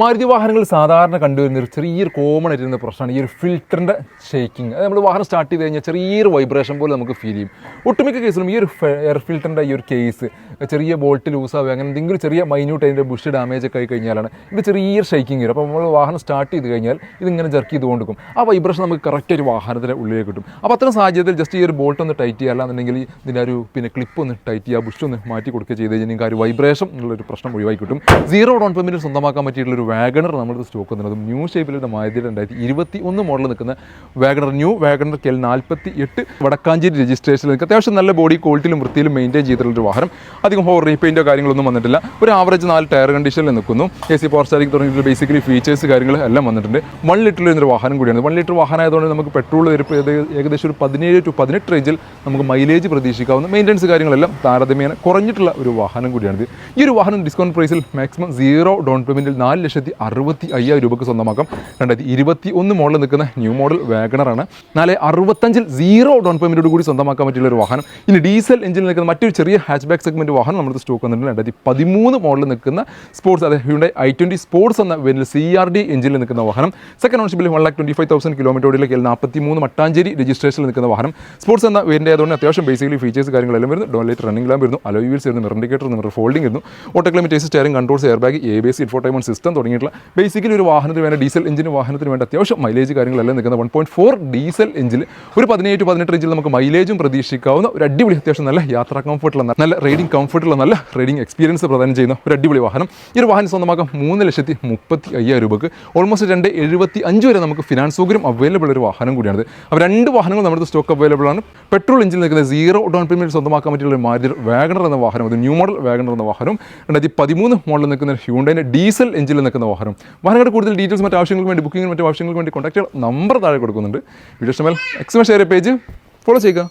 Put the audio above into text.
മാരുതി വാഹനങ്ങൾ സാധാരണ കണ്ടുവരുന്ന ഒരു ചെറിയൊരു കോമൺ ആയിരുന്ന പ്രശ്നമാണ് ഈ ഒരു ഫിൽറ്ററിൻ്റെ ഷേക്കിങ്. അത് നമ്മൾ വാഹനം സ്റ്റാർട്ട് ചെയ്ത് കഴിഞ്ഞാൽ ചെറിയൊരു വൈബ്രേഷൻ പോലെ നമുക്ക് ഫീൽ ചെയ്യും. ഒട്ടുമിക്ക കേസിലും ഈ ഒരു എയർ ഫിൽറ്ററിൻ്റെ ഈ ഒരു കേസ് ചെറിയ ബോൾട്ട് ലൂസാവുക, അങ്ങനെ എന്തെങ്കിലും ചെറിയ മൈന്യൂട്ട് അതിൻ്റെ ബുഷ് ഡാമേജ് ഒക്കെ ആയി കഴിഞ്ഞാലാണ് ഇത് ചെറിയൊരു ഷേക്കിങ് വരും. അപ്പോൾ നമ്മൾ വാഹനം സ്റ്റാർട്ട് ചെയ്ത് കഴിഞ്ഞാൽ ഇതിങ്ങനെ ജർക്ക് ചെയ്ത് കൊണ്ടിരിക്കും. ആ വൈബ്രേഷൻ നമുക്ക് കറക്റ്റ് ഒരു വാഹനത്തിൻ്റെ ഉള്ളിലേക്ക് കിട്ടും. അപ്പോൾ അത്തരം സാഹചര്യത്തിൽ ജസ്റ്റ് ഈ ഒരു ബോൾട്ട് ഒന്ന് ടൈറ്റ് ചെയ്യുക, അല്ലാന്നുണ്ടെങ്കിൽ ഇതിൻ്റെ ഒരു ക്ലിപ്പ് ഒന്ന് ടൈറ്റ് ചെയ്യുക, ബുഷ് ഒന്ന് മാറ്റി കൊടുക്കുക ചെയ്ത് കഴിഞ്ഞാൽ ഒരു വൈബ്രേഷൻ എന്നുള്ളൊരു പ്രശ്നം ഒഴിവാക്കി കിട്ടും. 0 ഡൗൺ പേയ്മെൻറ്റ് സ്വന്തമാക്കാൻ പറ്റിയിട്ടുള്ള വാഗണർ നമ്മൾ സ്റ്റോക്ക് വന്നിരുന്നത് ന്യൂ ഷേപ്പിലുള്ള മാരുതിയുടെ 2021 മോഡൽ നിൽക്കുന്ന WagonR, new WagonR KL 48 Vadakkanchery രജിസ്ട്രേഷനിൽ നിൽക്കുക. അത്യാവശ്യം നല്ല ബോഡി ക്വാളിറ്റിയിലും വൃത്തിയിലും മെയിൻറ്റെയിൻ ചെയ്തിട്ടുള്ളൊരു വാഹനം. അധികം ഹോർ റീപെയിൻറ്റോ കാര്യങ്ങളൊന്നും വന്നിട്ടില്ല. ഒരു ആവറേജ് 4 ടയർ കണ്ടീഷനിൽ നിൽക്കുന്നു. AC പവർ സ്റ്റാരിംഗ് തുടങ്ങിയിട്ടുള്ള ബേസിക്കലി ഫീച്ചേഴ്സ് കാര്യങ്ങൾ എല്ലാം വന്നിട്ടുണ്ട്. 1 ലിറ്ററിൽ വരുന്നൊരു വാഹനം കൂടിയാണ്. 1 ലിറ്റർ വാഹനമായതുകൊണ്ട് നമുക്ക് പെട്രോൾ ഏകദേശം ഒരു 17 to 18 റേഞ്ചിൽ നമുക്ക് മൈലേജ് പ്രതീക്ഷിക്കാവുന്ന, മെയിൻ്റെനൻസ് കാര്യങ്ങളെല്ലാം താരതമ്യേന കുറഞ്ഞിട്ടുള്ള ഒരു വാഹനം കൂടിയാണിത്. ഈ ഒരു വാഹനം ഡിസ്കൗണ്ട് പ്രൈസിൽ മാക്സിമം 0 ഡൗൺ പേയ്മെൻറ്റിൽ 4,65,000 രൂപയ്ക്ക് സ്വന്തമാക്കാം. 2021 മോഡൽ നിൽക്കുന്ന ന്യൂ മോഡൽ വാഗണറാണ്. 4,65,000 0 ഡൗൺ പേയ്മെൻറ്റോട് കൂടി സ്വന്തമാക്കാൻ പറ്റിയുള്ള ഒരു വാഹനം. ഇനി ഡീസൽ എഞ്ചിനിൽ നിൽക്കുന്ന മറ്റൊരു ചെറിയ ഹാച്ച് ബാക്ക് സെഗ്മെൻറ്റ് വാഹനം നമ്മുടെ സ്റ്റോക്ക് വന്നിട്ടുണ്ട്. 2013 മോഡൽ നിൽക്കുന്ന സ്പോർട്സ്, അതായത് ഹ്യുണ്ടായി i20 സ്പോർട്സ് എന്ന വേരിയൻ്റിൽ CRD എഞ്ചിനിൽ നിൽക്കുന്ന വാഹനം. സെക്കൻഡ് ഓണർഷിപ്പിൽ 1,25,000 കിലോമീറ്റർ ഓടിയിലെ KL 43 മട്ടാഞ്ചേരി രജിസ്ട്രേഷനിൽ നിൽക്കുന്ന വാഹനം. സ്പോർട്സ് എന്ന വേരിയൻ്റ് ആയതുകൊണ്ട് അത്യാവശ്യം ബേസിക്കലി ഫീച്ചേഴ്സ് കാര്യങ്ങളെല്ലാം വരുന്നു. ഡോളേറ്റ് റണ്ണിംഗ് ലാമ്പ് വരുന്നു, അലോയ് വീൽസ് വരുന്നു, മിറർ ഇൻഡിക്കേറ്റർ, മിറർ ഫോൾഡിംഗ് വരുന്നു, auto climate steering controls, air bag, ABS, infotainment system തുടങ്ങിയിട്ടുള്ള ബേസിക്കലി ഒരു വാഹനത്തിന് വേണ്ട ഡീസൽ എഞ്ചിന് വാഹനത്തിന് വേണ്ട അത്യാവശ്യം മൈലേജ് കാര്യങ്ങളെല്ലാം നിൽക്കുന്ന 1.4 ഡീസൽ എഞ്ചിൽ ഒരു 17 to 18 റേഞ്ചിൽ നമുക്ക് മൈലേജും പ്രതീക്ഷിക്കാവുന്ന ഒരു അടിപൊളി, അത്യാവശ്യം നല്ല യാത്രാ കംഫർട്ടുള്ള, നല്ല റൈഡിംഗ് കംഫർട്ടുള്ള, നല്ല റൈഡിംഗ് എക്സ്പീരിയൻസ് പ്രദാനം ചെയ്യുന്ന ഒരു അടിപൊളി വാഹനം. ഈ ഒരു വാഹനം സ്വന്തമാക്കാം 3,35,000 രൂപയ്ക്ക്. ഓൾമോസ്റ്റ് 2,75 വരെ നമുക്ക് ഫിനാൻസ് സൗകര്യം അവൈലബിൾ ഒരു വാഹനം കൂടിയാണ്. അപ്പോൾ 2 വാഹനങ്ങൾ നമ്മുടെ സ്റ്റോക്ക് അവൈലബിൾ ആണ്. പെട്രോൾ എഞ്ചിൻ നിൽക്കുന്ന 0 ഡൗൺ പേയ്മെൻറ്റ് സ്വന്തമാക്കാൻ പറ്റിയുള്ള മാരുതി വാഗണർ എന്ന വാഹനം, അത് ന്യൂ മോഡൽ വാഗണർ എന്ന വാഹനം. 2013 മോഡൽ നിൽക്കുന്ന ഹ്യുണ്ടായിൻ്റെ ഡീസൽ എഞ്ചിനിൽ നിൽക്കുന്ന വാഹനം. വാഹനങ്ങളുടെ കൂടുതൽ ഡീറ്റെയിൽസ് മറ്റു ആവശ്യങ്ങൾക്ക് വേണ്ടി, ബുക്കിംഗിന് മറ്റു ആവശ്യങ്ങൾക്ക് വേണ്ടി കോൺടാക്ട് നമ്പർ താഴെ കൊടുക്കുന്നുണ്ട്. വീഡിയോ ഇഷ്ടമായാൽ മാക്സിമം ഷെയർ പേജ് ഫോളോ ചെയ്യുക.